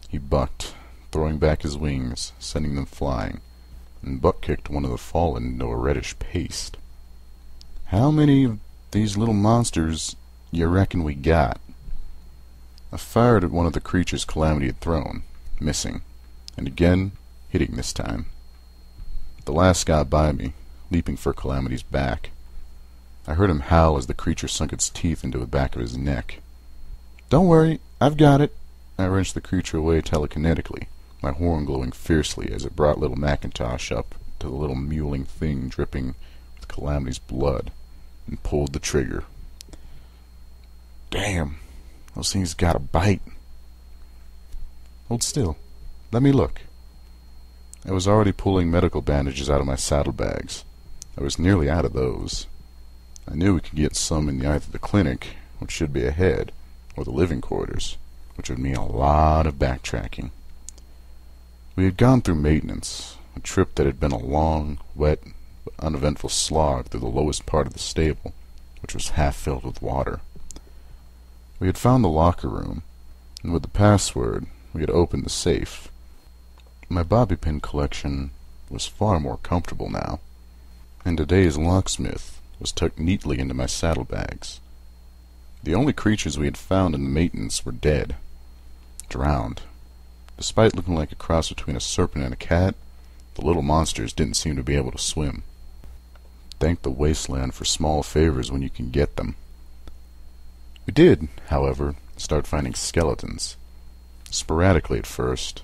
He bucked, throwing back his wings, sending them flying, and butt-kicked one of the fallen into a reddish paste. "How many of these little monsters you reckon we got?" I fired at one of the creatures Calamity had thrown, missing, and again hitting this time. The last got by me, leaping for Calamity's back. I heard him howl as the creature sunk its teeth into the back of his neck. "Don't worry, I've got it." I wrenched the creature away telekinetically, my horn glowing fiercely as it brought little Macintosh up to the little mewling thing dripping with Calamity's blood, and pulled the trigger. Damn, those things got a bite. Hold still. Let me look. I was already pulling medical bandages out of my saddlebags. I was nearly out of those. I knew we could get some in either the clinic, which should be ahead, or the living quarters, which would mean a lot of backtracking. We had gone through maintenance, a trip that had been a long, wet, but uneventful slog through the lowest part of the stable, which was half filled with water. We had found the locker room, and with the password we had opened the safe. My bobby pin collection was far more comfortable now, and today's locksmith was tucked neatly into my saddlebags. The only creatures we had found in the maintenance were dead, drowned. Despite looking like a cross between a serpent and a cat, the little monsters didn't seem to be able to swim. Thank the wasteland for small favors when you can get them. We did, however, start finding skeletons, sporadically at first,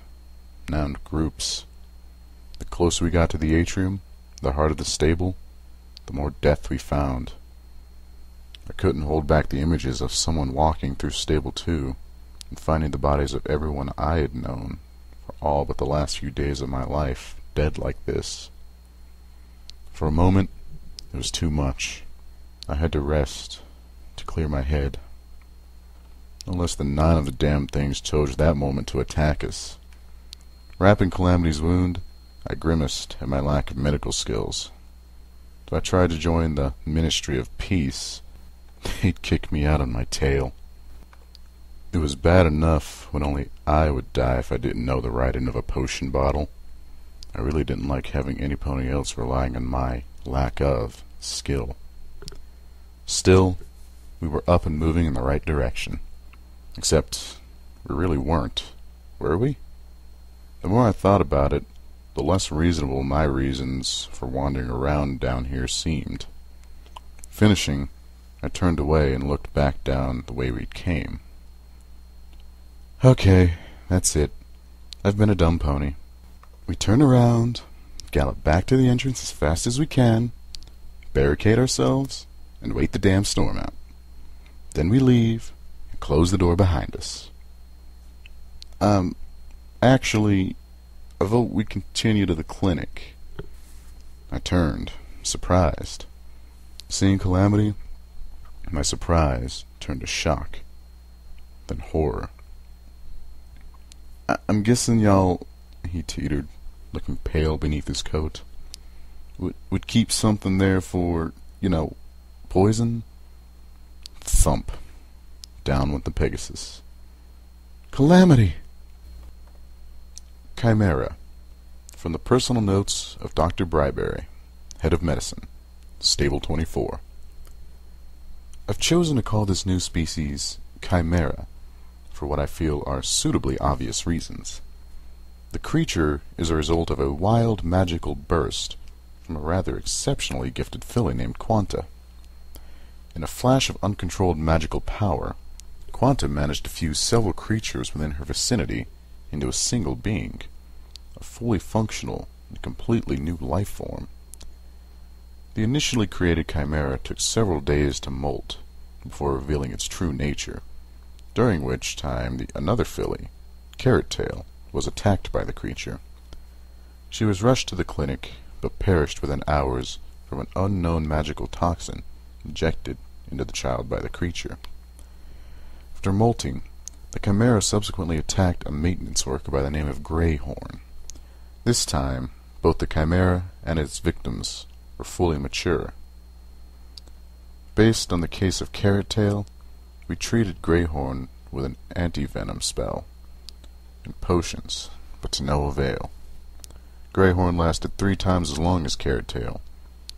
now in groups. The closer we got to the atrium, the heart of the stable, the more death we found. I couldn't hold back the images of someone walking through Stable 2 and finding the bodies of everyone I had known for all but the last few days of my life dead like this. For a moment, it was too much. I had to rest, to clear my head. No less than 9 of the damned things chose that moment to attack us. Wrapping Calamity's wound, I grimaced at my lack of medical skills. If I tried to join the Ministry of Peace, they'd kick me out on my tail. It was bad enough when only I would die if I didn't know the right end of a potion bottle. I really didn't like having anybody else relying on my lack of skill. Still, we were up and moving in the right direction. Except, we really weren't, were we? The more I thought about it, the less reasonable my reasons for wandering around down here seemed. Finishing, I turned away and looked back down the way we came. Okay, that's it. I've been a dumb pony. We turn around, gallop back to the entrance as fast as we can, barricade ourselves, and wait the damn storm out. Then we leave and close the door behind us. Actually, I vote we continue to the clinic. I turned, surprised. Seeing Calamity, my surprise turned to shock, then horror. I'm guessing y'all, he teetered, looking pale beneath his coat, would keep something there for, poison? Thump. Down went the Pegasus. Calamity! Chimera. From the personal notes of Dr. Bryberry, Head of Medicine, Stable 24. I've chosen to call this new species Chimera for what I feel are suitably obvious reasons. The creature is a result of a wild magical burst from a rather exceptionally gifted filly named Quanta. In a flash of uncontrolled magical power, Quanta managed to fuse several creatures within her vicinity into a single being, a fully functional and completely new life form. The initially created chimera took several days to molt before revealing its true nature, during which time another filly, Carrot Tail, was attacked by the creature. She was rushed to the clinic, but perished within hours from an unknown magical toxin injected into the child by the creature. After molting, the chimera subsequently attacked a maintenance worker by the name of Greyhorn. This time, both the chimera and its victims were fully mature. Based on the case of Carrot Tail, we treated Greyhorn with an anti-venom spell, and potions, but to no avail. Greyhorn lasted 3 times as long as Carrot Tail,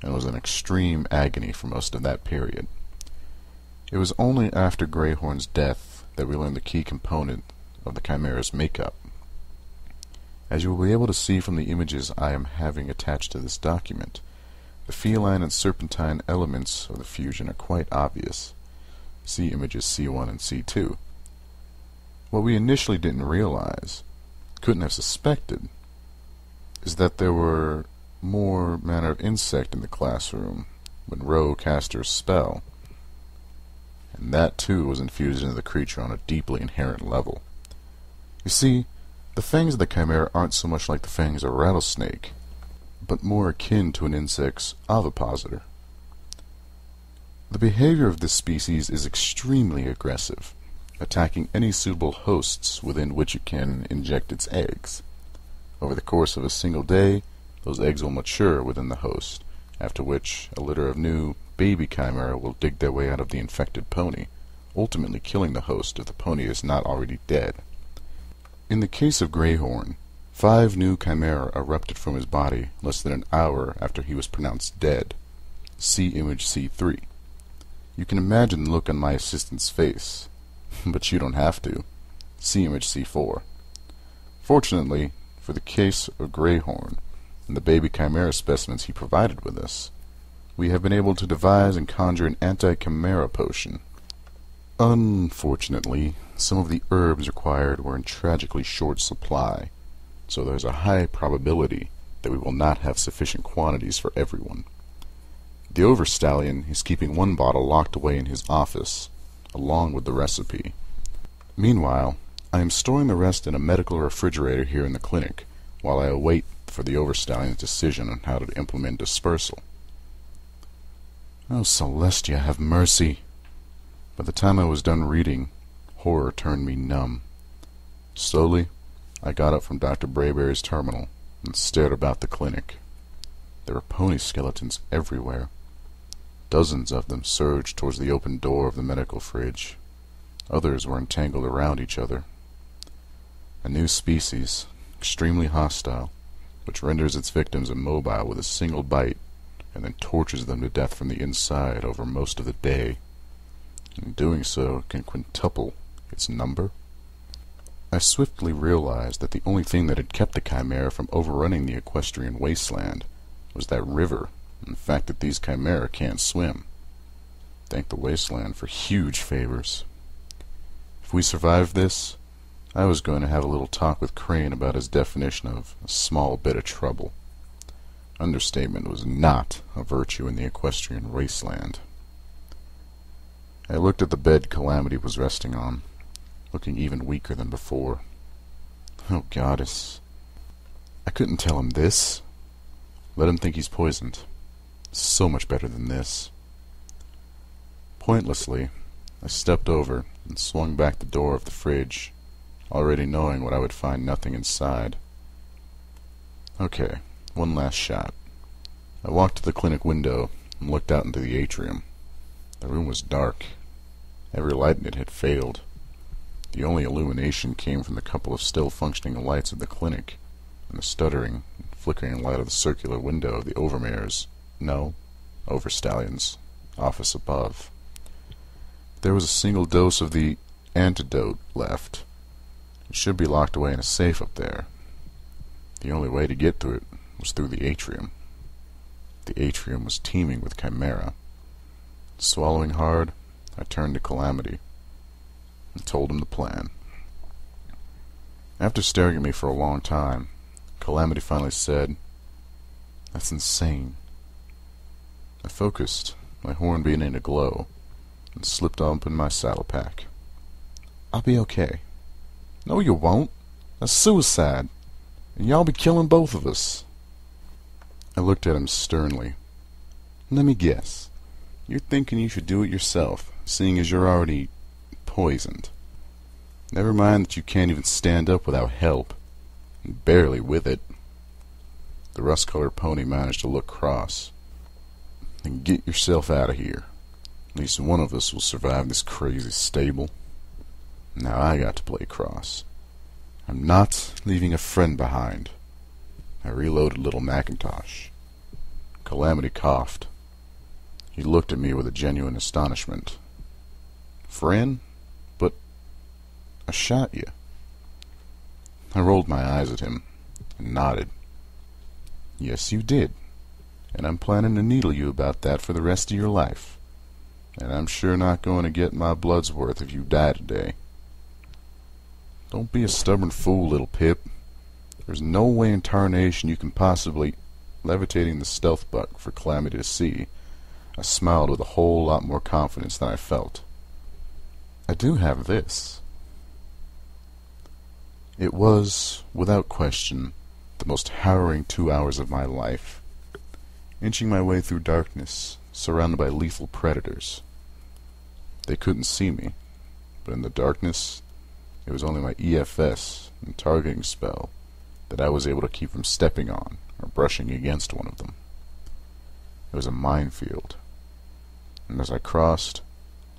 and was in extreme agony for most of that period. It was only after Greyhorn's death that we learned the key component of the Chimera's makeup. As you will be able to see from the images I am having attached to this document, the feline and serpentine elements of the fusion are quite obvious. See images C1 and C2. What we initially didn't realize, couldn't have suspected, is that there were more manner of insect in the classroom when Ro cast her spell, and that too was infused into the creature on a deeply inherent level. You see, the fangs of the Chimera aren't so much like the fangs of a rattlesnake, but more akin to an insect's ovipositor. The behavior of this species is extremely aggressive, attacking any suitable hosts within which it can inject its eggs. Over the course of a single day, those eggs will mature within the host, after which a litter of new baby chimera will dig their way out of the infected pony, ultimately killing the host if the pony is not already dead. In the case of Greyhorn, 5 new chimera erupted from his body less than an hour after he was pronounced dead. See image C3. You can imagine the look on my assistant's face, but you don't have to. See image C4. Fortunately, for the case of Greyhorn and the baby chimera specimens he provided with us, we have been able to devise and conjure an anti-chimera potion. Unfortunately, some of the herbs required were in tragically short supply, so there's a high probability that we will not have sufficient quantities for everyone. The Overstallion is keeping 1 bottle locked away in his office, along with the recipe. Meanwhile, I am storing the rest in a medical refrigerator here in the clinic, while I await for the Overstallion's decision on how to implement dispersal. Oh, Celestia, have mercy! By the time I was done reading, horror turned me numb. Slowly, I got up from Dr. Brayberry's terminal and stared about the clinic. There were pony skeletons everywhere. Dozens of them surged towards the open door of the medical fridge. Others were entangled around each other. A new species, extremely hostile, which renders its victims immobile with a single bite and then tortures them to death from the inside over most of the day. In doing so, can quintuple its number. I swiftly realized that the only thing that had kept the Chimera from overrunning the equestrian wasteland was that river, and the fact that these Chimera can't swim. Thank the wasteland for huge favors. If we survived this, I was going to have a little talk with Crane about his definition of a small bit of trouble. Understatement was not a virtue in the equestrian wasteland. I looked at the bed Calamity was resting on, looking even weaker than before. Oh, goddess. I couldn't tell him this. Let him think he's poisoned. So much better than this. Pointlessly, I stepped over and swung back the door of the fridge, already knowing what I would find nothing inside. Okay, one last shot. I walked to the clinic window and looked out into the atrium. The room was dark. Every light in it had failed. The only illumination came from the couple of still functioning lights of the clinic and the stuttering and flickering light of the circular window of the Overstallion's office above. There was a single dose of the antidote left. It should be locked away in a safe up there. The only way to get to it was through the atrium. The atrium was teeming with Chimera. Swallowing hard, I turned to Calamity and told him the plan. After staring at me for a long time, Calamity finally said, "That's insane." I focused, my horn beginning to glow, and slipped open my saddle pack. "I'll be okay." "No, you won't. That's suicide, and y'all be killing both of us." I looked at him sternly. "Let me guess. You're thinking you should do it yourself, seeing as you're already poisoned. Never mind that you can't even stand up without help, and barely with it." The rust-colored pony managed to look cross. "Then get yourself out of here. At least one of us will survive this crazy stable." Now I got to play cross. I'm not leaving a friend behind. I reloaded little Macintosh. Calamity coughed. He looked at me with a genuine astonishment. Friend? But I shot you. I rolled my eyes at him and nodded. Yes, you did. And I'm planning to needle you about that for the rest of your life. And I'm sure not going to get my blood's worth if you die today. Don't be a stubborn fool, little Pip. There's no way in tarnation you can possibly... Levitating the stealth buck for Calamity to see, I smiled with a whole lot more confidence than I felt. I do have this. It was, without question, the most harrowing 2 hours of my life. Inching my way through darkness, surrounded by lethal predators. They couldn't see me, but in the darkness, it was only my EFS and targeting spell that I was able to keep from stepping on or brushing against one of them. It was a minefield, and as I crossed,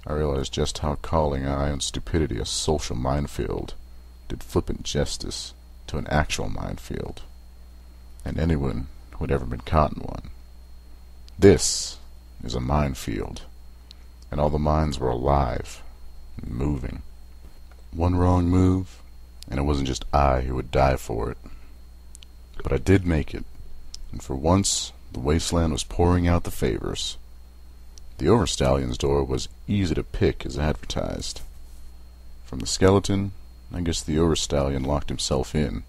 I realized just how calling I on stupidity a social minefield did flippant justice to an actual minefield, and anyone who had ever been caught in one. This is a minefield, and all the mines were alive and moving. One wrong move, and it wasn't just I who would die for it. But I did make it, and for once the wasteland was pouring out the favors. The Overstallion's door was easy to pick as advertised. From the skeleton, I guess the Overstallion locked himself in,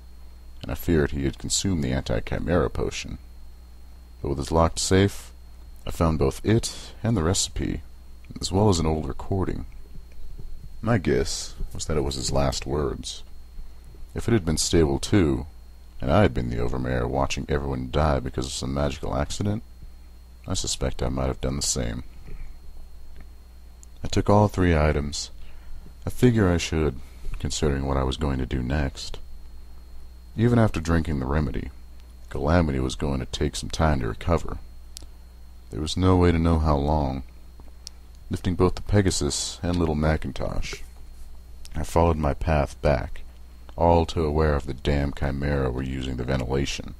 and I feared he had consumed the anti-chimera potion. But with his locked safe, I found both it and the recipe, as well as an old recording. My guess was that it was his last words. If it had been stable too, and I had been the Overmayor watching everyone die because of some magical accident, I suspect I might have done the same. I took all 3 items. I figure I should, considering what I was going to do next. Even after drinking the remedy, Calamity was going to take some time to recover. There was no way to know how long. Lifting both the Pegasus and little Macintosh, I followed my path back, all too aware of the damn chimera were using the ventilation,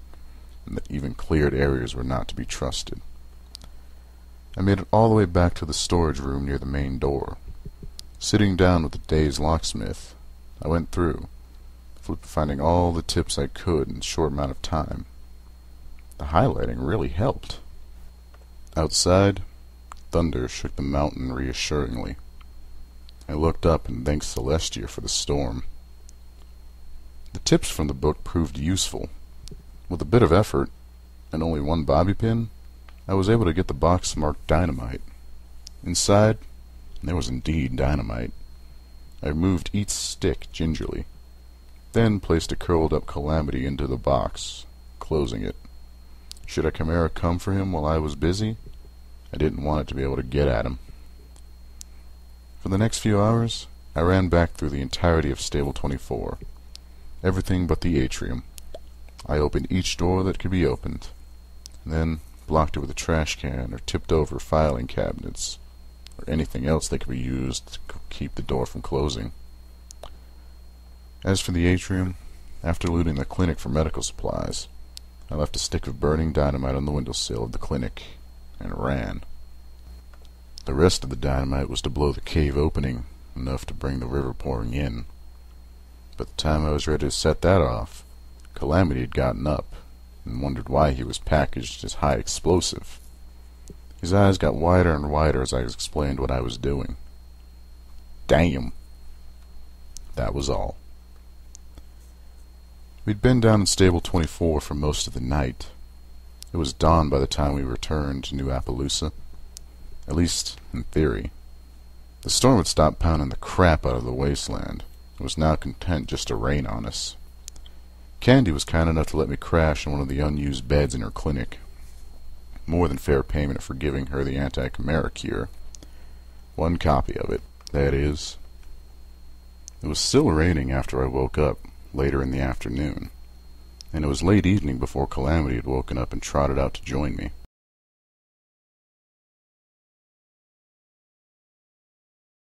and that even cleared areas were not to be trusted. I made it all the way back to the storage room near the main door. Sitting down with the dazed locksmith, I went through, finding all the tips I could in a short amount of time. The highlighting really helped. Outside, thunder shook the mountain reassuringly. I looked up and thanked Celestia for the storm. The tips from the book proved useful. With a bit of effort, and only one bobby pin, I was able to get the box marked dynamite. Inside, there was indeed dynamite. I removed each stick gingerly, then placed a curled-up Calamity into the box, closing it. Should a chimera come for him while I was busy, I didn't want it to be able to get at him. For the next few hours, I ran back through the entirety of Stable 24. Everything but the atrium. I opened each door that could be opened, and then blocked it with a trash can or tipped over filing cabinets, or anything else that could be used to keep the door from closing. As for the atrium, after looting the clinic for medical supplies, I left a stick of burning dynamite on the windowsill of the clinic and ran. The rest of the dynamite was to blow the cave opening enough to bring the river pouring in. By the time I was ready to set that off, Calamity had gotten up and wondered why he was packaged as high explosive. His eyes got wider and wider as I explained what I was doing. Damn! That was all. We'd been down in Stable 24 for most of the night. It was dawn by the time we returned to New Appaloosa. At least, in theory. The storm had stopped pounding the crap out of the wasteland. It was now content just to rain on us. Candy was kind enough to let me crash in one of the unused beds in her clinic. More than fair payment for giving her the anti-chimera cure. One copy of it, that is. It was still raining after I woke up, later in the afternoon, and it was late evening before Calamity had woken up and trotted out to join me.